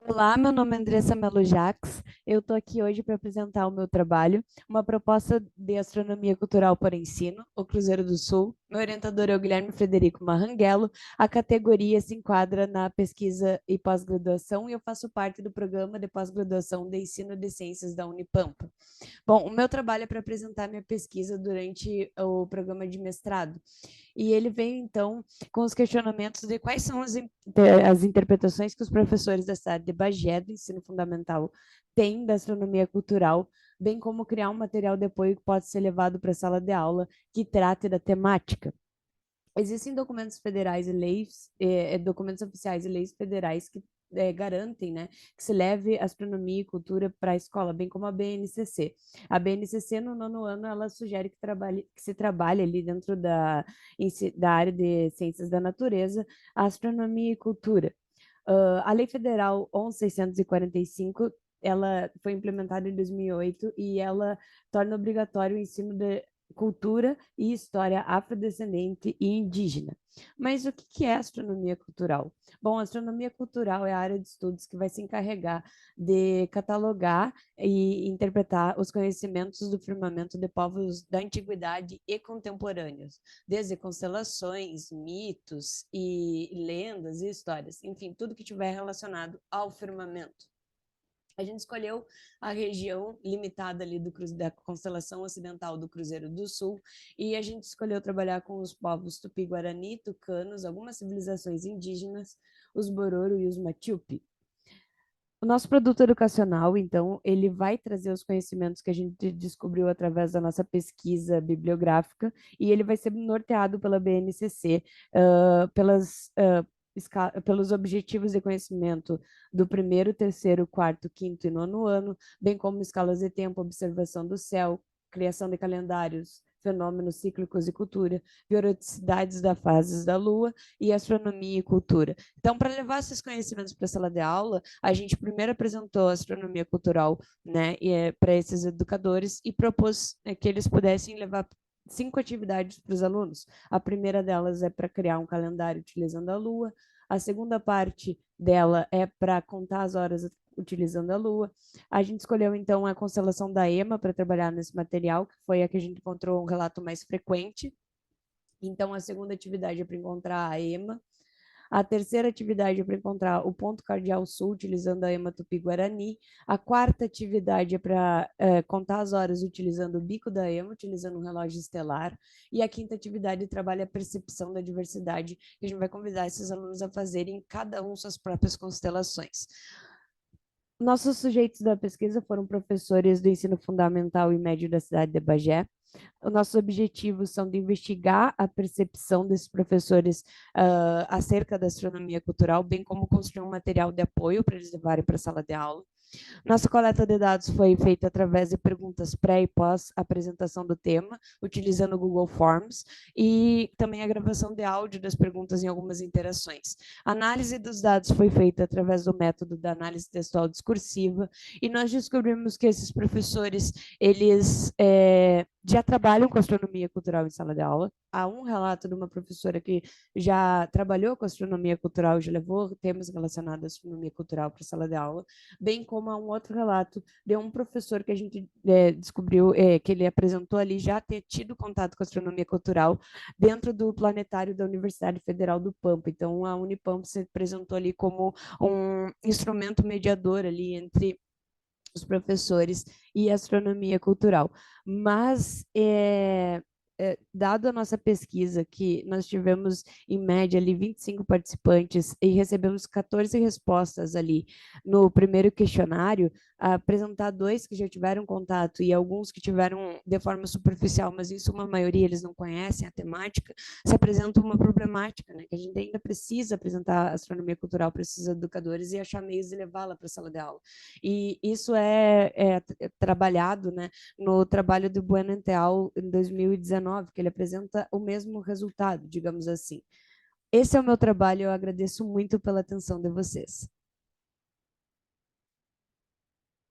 Olá, meu nome é Andressa Melo Jaques. Eu estou aqui hoje para apresentar o meu trabalho, uma proposta de astronomia cultural para ensino, o Cruzeiro do Sul. Meu orientador é o Guilherme Frederico Marranguelo. A categoria se enquadra na pesquisa e pós-graduação e eu faço parte do programa de pós-graduação de ensino de ciências da Unipampa. Bom, o meu trabalho é para apresentar minha pesquisa durante o programa de mestrado. E ele veio, então, com os questionamentos de quais são as interpretações que os professores da cidade de Bagé, do ensino fundamental, têm da astronomia cultural, bem como criar um material de apoio que pode ser levado para a sala de aula que trate da temática. Existem documentos federais e leis, documentos oficiais e leis federais que garantem, né, que se leve astronomia e cultura para a escola, bem como a BNCC. A BNCC, no nono ano, ela sugere que se trabalhe ali dentro da área de ciências da natureza, astronomia e cultura. A Lei Federal 11.645 ela foi implementada em 2008 e ela torna obrigatório o ensino de cultura e história afrodescendente e indígena. Mas o que é astronomia cultural? Bom, a astronomia cultural é a área de estudos que vai se encarregar de catalogar e interpretar os conhecimentos do firmamento de povos da antiguidade e contemporâneos, desde constelações, mitos e lendas e histórias, enfim, tudo que tiver relacionado ao firmamento. A gente escolheu a região limitada ali da constelação ocidental do Cruzeiro do Sul e a gente escolheu trabalhar com os povos Tupi-Guarani, Tucanos, algumas civilizações indígenas, os Bororo e os Machupi. O nosso produto educacional, então, ele vai trazer os conhecimentos que a gente descobriu através da nossa pesquisa bibliográfica e ele vai ser norteado pela BNCC, pelos objetivos de conhecimento do primeiro, terceiro, quarto, quinto e nono ano, bem como escalas de tempo, observação do céu, criação de calendários, fenômenos cíclicos e cultura, periodicidades das fases da Lua e astronomia e cultura. Então, para levar esses conhecimentos para a sala de aula, a gente primeiro apresentou a astronomia cultural, né, para esses educadores e propôs que eles pudessem levar 5 atividades para os alunos. A primeira delas é para criar um calendário utilizando a Lua. A segunda parte dela é para contar as horas utilizando a Lua. A gente escolheu, então, a constelação da EMA para trabalhar nesse material, que foi a que a gente encontrou um relato mais frequente. Então, a segunda atividade é para encontrar a EMA. A terceira atividade é para encontrar o ponto cardial sul, utilizando a EMA Tupi-Guarani. A quarta atividade é para contar as horas utilizando o bico da EMA, utilizando um relógio estelar. E a quinta atividade trabalha a percepção da diversidade, que a gente vai convidar esses alunos a fazerem cada um suas próprias constelações. Nossos sujeitos da pesquisa foram professores do ensino fundamental e médio da cidade de Bagé. Os nossos objetivos são de investigar a percepção desses professores acerca da astronomia cultural, bem como construir um material de apoio para eles levarem para a sala de aula. Nossa coleta de dados foi feita através de perguntas pré e pós apresentação do tema, utilizando o Google Forms, e também a gravação de áudio das perguntas em algumas interações. A análise dos dados foi feita através do método da análise textual discursiva, e nós descobrimos que esses professores, eles já trabalham com astronomia cultural em sala de aula. Há um relato de uma professora que já trabalhou com astronomia cultural, já levou temas relacionados à astronomia cultural para a sala de aula, bem como há um outro relato de um professor que a gente descobriu que ele apresentou ali já ter tido contato com a astronomia cultural dentro do planetário da Universidade Federal do Pampa. Então, a Unipampa se apresentou ali como um instrumento mediador ali entre os professores e astronomia cultural. Mas dado a nossa pesquisa, que nós tivemos em média ali 25 participantes e recebemos 14 respostas ali no primeiro questionário, apresentar dois que já tiveram contato e alguns que tiveram de forma superficial, mas em suma maioria eles não conhecem a temática, se apresenta uma problemática, né? Que a gente ainda precisa apresentar a astronomia cultural para esses educadores e achar meios de levá-la para a sala de aula. E isso é trabalhado, né, no trabalho do Bueno Enteal em 2019, que ele apresenta o mesmo resultado, digamos assim. Esse é o meu trabalho, eu agradeço muito pela atenção de vocês.